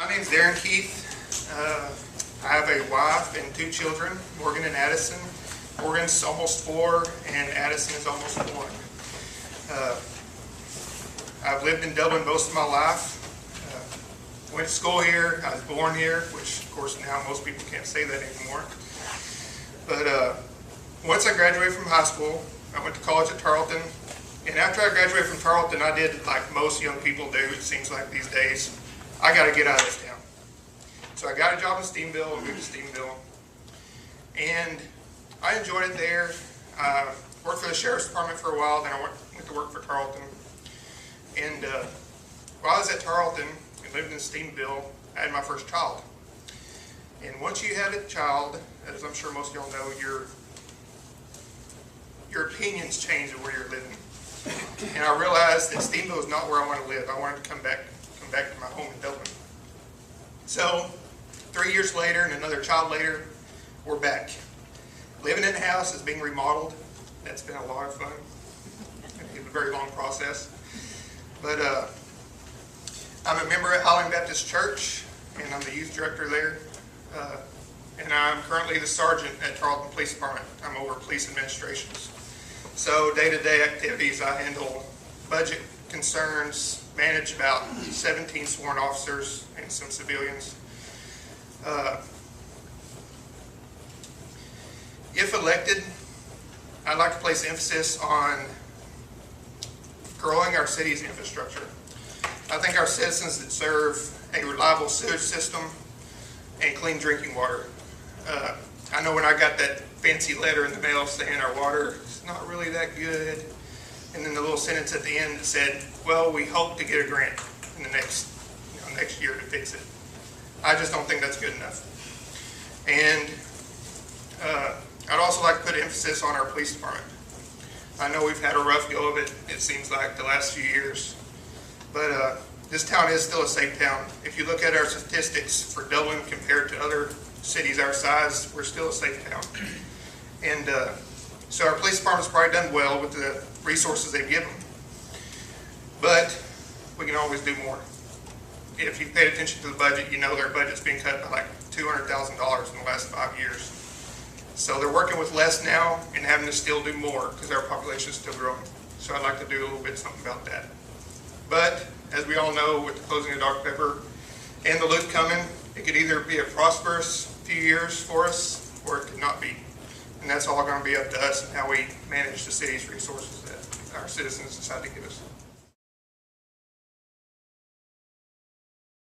My name's Darren Keith. I have a wife and 2 children, Morgan and Addison. Morgan's almost 4 and Addison is almost 1. I've lived in Dublin most of my life. Went to school here. I was born here, which of course now most people can't say that anymore. But once I graduated from high school, I went to college at Tarleton. And after I graduated from Tarleton, I did like most young people do, it seems like these days. I got to get out of this town. So I got a job in Stephenville and moved to Stephenville. And I enjoyed it there. Worked for the Sheriff's Department for a while, then I went to work for Tarleton. And while I was at Tarleton and lived in Stephenville, I had my first child. And once you have a child, as I'm sure most of y'all know, your opinions change of where you're living. And I realized that Stephenville is not where I want to live. I wanted to come back to my home in Dublin. So 3 years later and another child later, we're back. Living in the house is being remodeled. That's been a lot of fun. It's a very long process. But I'm a member at Highland Baptist Church, and I'm the youth director there. And I'm currently the sergeant at Tarleton Police Department. I'm over police administrations. So day-to-day activities, I handle budget concerns, manage about 17 sworn officers and some civilians. If elected, I'd like to place emphasis on growing our city's infrastructure. I think our citizens deserve a reliable sewage system and clean drinking water. I know when I got that fancy letter in the mail saying our water is not really that good, and then the little sentence at the end that said, well, we hope to get a grant in the next year to fix it. I just don't think that's good enough. And I'd also like to put emphasis on our police department. I know we've had a rough go of it, it seems like, the last few years. But this town is still a safe town. If you look at our statistics for Dublin compared to other cities our size, we're still a safe town. And so our police department's probably done well with the resources they give them. But we can always do more. If you've paid attention to the budget, you know their budget's being cut by like $200,000 in the last 5 years. So they're working with less now and having to still do more because our population is still growing. So I'd like to do a little bit something about that. But as we all know, with the closing of Dr. Pepper and the loop coming, it could either be a prosperous few years for us or it could not be. And that's all going to be up to us and how we manage the city's resources that our citizens decide to give us.